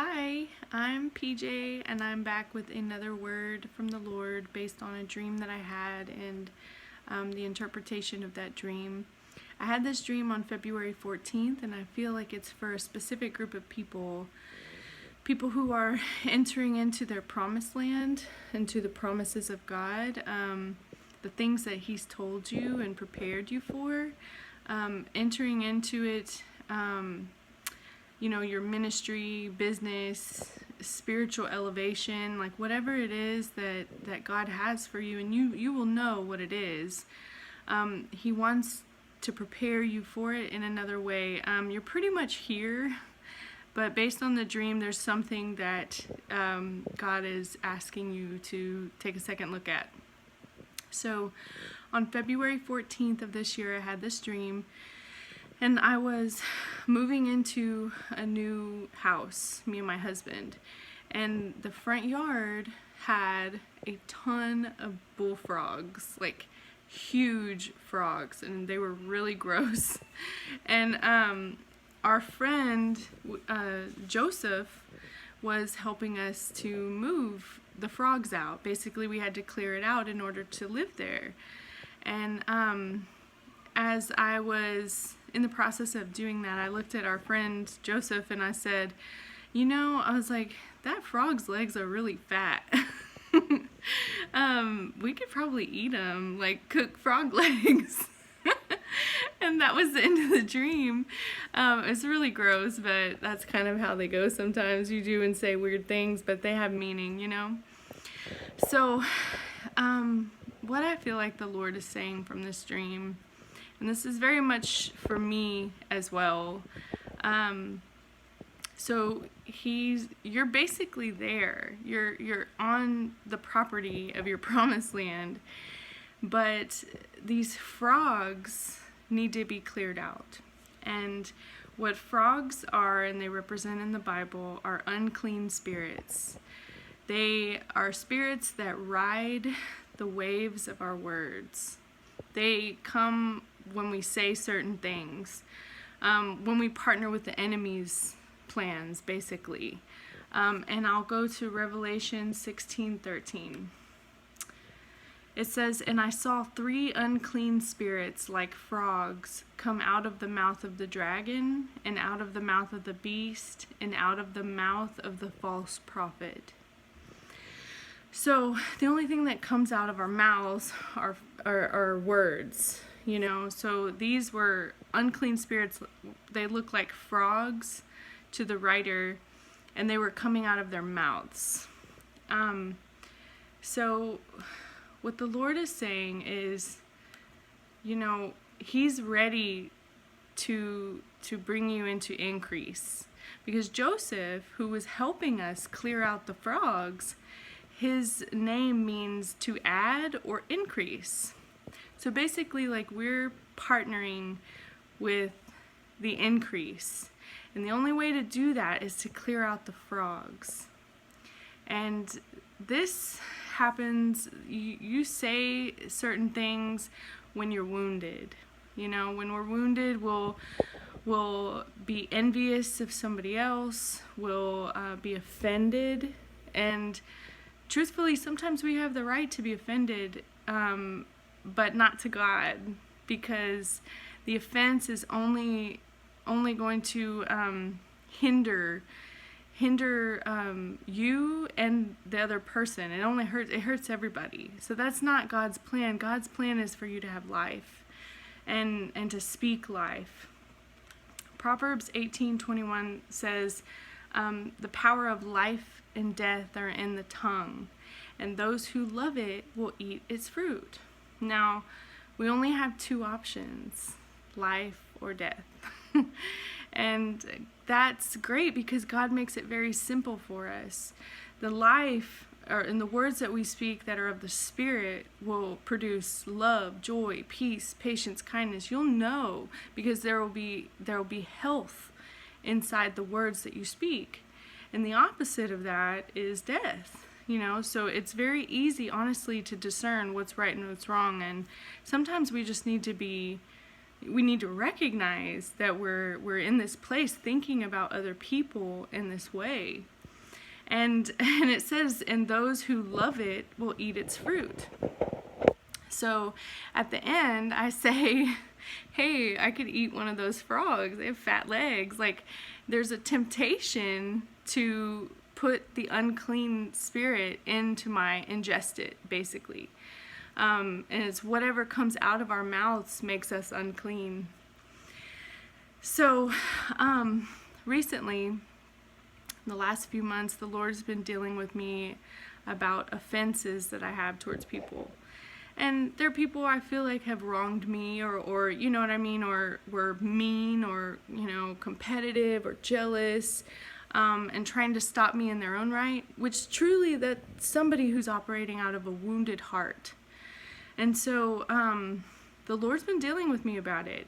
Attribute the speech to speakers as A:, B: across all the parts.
A: Hi, I'm PJ, and I'm back with another word from the Lord based on a dream that I had and the interpretation of that dream. I had this dream on February 14th, and I feel like it's for a specific group of people who are entering into their promised land, into the promises of God, the things that He's told you and prepared you for, entering into it. Your ministry, business, spiritual elevation, like whatever it is that God has for you, and you will know what it is. He wants to prepare you for it in another way. You're pretty much here, but based on the dream, there's something that God is asking you to take a second look at. So on February 14th of this year, I had this dream. And I was moving into a new house, me and my husband. And the front yard had a ton of bullfrogs, like huge frogs, and they were really gross. And our friend, Joseph, was helping us to move the frogs out. Basically, we had to clear it out in order to live there. And as I was in the process of doing that, I looked at our friend Joseph and I said, I was like, that frog's legs are really fat. We could probably eat them, like cook frog legs. And that was the end of the dream. It's really gross, but that's kind of how they go sometimes. You do and say weird things, but they have meaning, So, what I feel like the Lord is saying from this dream, and this is very much for me as well. So you're basically there. You're on the property of your promised land, but these frogs need to be cleared out. And what frogs are, and they represent in the Bible, are unclean spirits. They are spirits that ride the waves of our words. They come when we say certain things, when we partner with the enemy's plans, basically. And I'll go to Revelation 16:13. It says, "And I saw 3 unclean spirits like frogs come out of the mouth of the dragon, and out of the mouth of the beast, and out of the mouth of the false prophet." So the only thing that comes out of our mouths are words. So these were unclean spirits. They look like frogs to the writer, and they were coming out of their mouths. So what the Lord is saying is, He's ready to bring you into increase. Because Joseph, who was helping us clear out the frogs, his name means to add or increase. So basically, like, we're partnering with the increase. And the only way to do that is to clear out the frogs. And this happens, you say certain things when you're wounded. When we're wounded, we'll be envious of somebody else, we'll be offended. And truthfully, sometimes we have the right to be offended, but not to God, because the offense is only going to hinder you and the other person. It hurts everybody. So that's not God's plan. God's plan is for you to have life and to speak life. Proverbs 18:21 says, "The power of life and death are in the tongue, and those who love it will eat its fruit." Now, we only have 2 options, life or death. And that's great because God makes it very simple for us. The life, or in the words that we speak that are of the Spirit, will produce love, joy, peace, patience, kindness. You'll know because there will be health inside the words that you speak. And the opposite of that is death. So it's very easy, honestly, to discern what's right and what's wrong. And sometimes we just need to be we need to recognize that we're in this place thinking about other people in this way. And it says, and those who love it will eat its fruit. So at the end, I say, hey, I could eat one of those frogs. They have fat legs. Like, there's a temptation to put the unclean spirit into ingest it, basically. And it's whatever comes out of our mouths makes us unclean. So recently, in the last few months, the Lord's been dealing with me about offenses that I have towards people. And there are people I feel like have wronged me, or you know what I mean, or were mean, or, competitive or jealous, and trying to stop me in their own right, which truly that's somebody who's operating out of a wounded heart. And so the Lord's been dealing with me about it.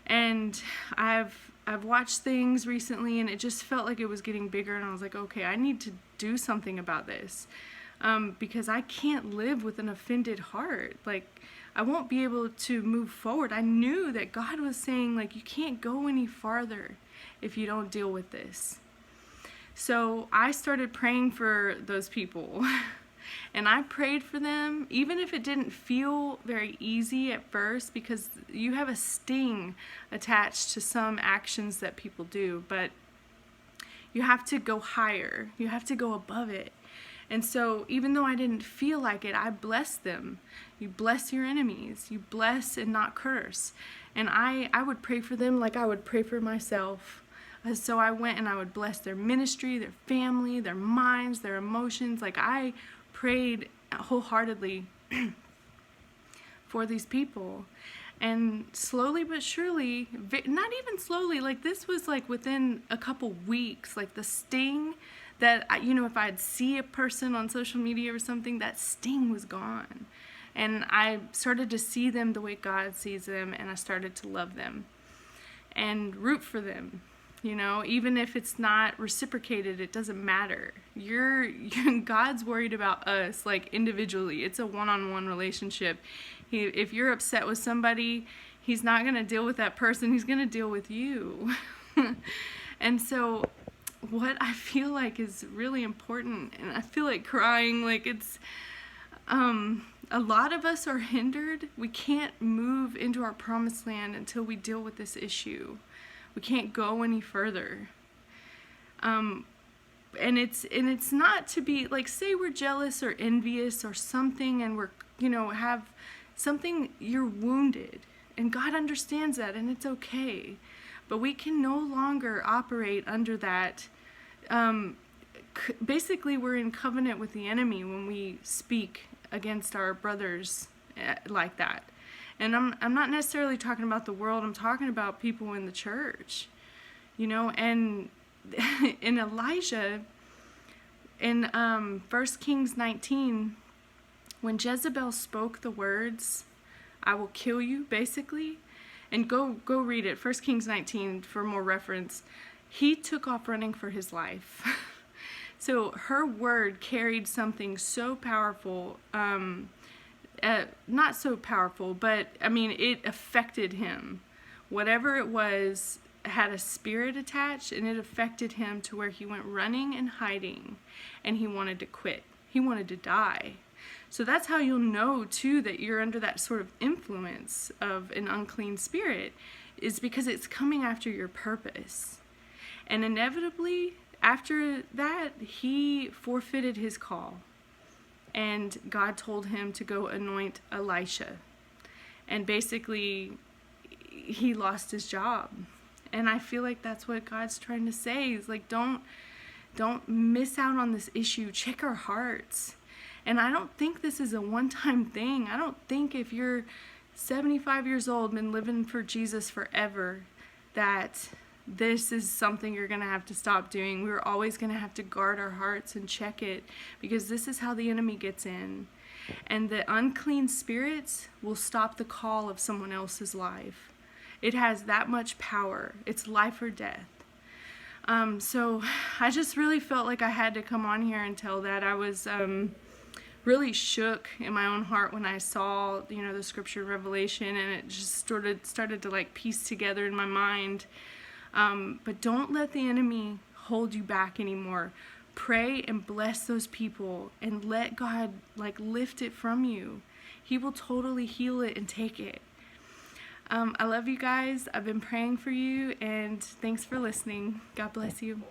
A: And I've watched things recently, and it just felt like it was getting bigger, and I was like, okay, I need to do something about this. Because I can't live with an offended heart. Like, I won't be able to move forward. I knew that God was saying, like, you can't go any farther if you don't deal with this. So I started praying for those people. And I prayed for them, even if it didn't feel very easy at first, because you have a sting attached to some actions that people do. But you have to go higher. You have to go above it. And so even though I didn't feel like it, I blessed them. You bless your enemies. You bless and not curse. And I would pray for them like I would pray for myself. So I went and I would bless their ministry, their family, their minds, their emotions. Like, I prayed wholeheartedly for these people. And slowly but surely, not even slowly, like, this was like within a couple weeks, like the sting that, if I'd see a person on social media or something, that sting was gone. And I started to see them the way God sees them, and I started to love them and root for them. Even if it's not reciprocated, it doesn't matter. God's worried about us, like, individually. It's a one-on-one relationship. If you're upset with somebody, he's not going to deal with that person. He's going to deal with you. And so what I feel like is really important, and I feel like crying, like, it's a lot of us are hindered. We can't move into our promised land until we deal with this issue. We can't go any further. And it's not to be like, say we're jealous or envious or something, and we're have something, you're wounded, and God understands that, and it's okay. But we can no longer operate under that. Basically, we're in covenant with the enemy when we speak against our brothers like that. And I'm not necessarily talking about the world. I'm talking about people in the church, and in Elijah, in 1 Kings 19, when Jezebel spoke the words, I will kill you, basically, and go read it, 1 Kings 19 for more reference, he took off running for his life. So her word carried something so powerful, not so powerful, but it affected him. Whatever it was had a spirit attached, and it affected him to where he went running and hiding, and he wanted to quit. He wanted to die. So that's how you'll know too that you're under that sort of influence of an unclean spirit, is because it's coming after your purpose. And inevitably, after that, he forfeited his call. And God told him to go anoint Elisha. And basically, he lost his job. And I feel like that's what God's trying to say. Is like, don't miss out on this issue. Check our hearts. And I don't think this is a one-time thing. I don't think if you're 75 years old, been living for Jesus forever, that this is something you're going to have to stop doing. We're always going to have to guard our hearts and check it, because this is how the enemy gets in. And the unclean spirits will stop the call of someone else's life. It has that much power. It's life or death. So I just really felt like I had to come on here and tell that. I was really shook in my own heart when I saw, the scripture of Revelation, and it just started to like piece together in my mind. But don't let the enemy hold you back anymore. Pray and bless those people and let God like lift it from you. He will totally heal it and take it. I love you guys. I've been praying for you, and thanks for listening. God bless you.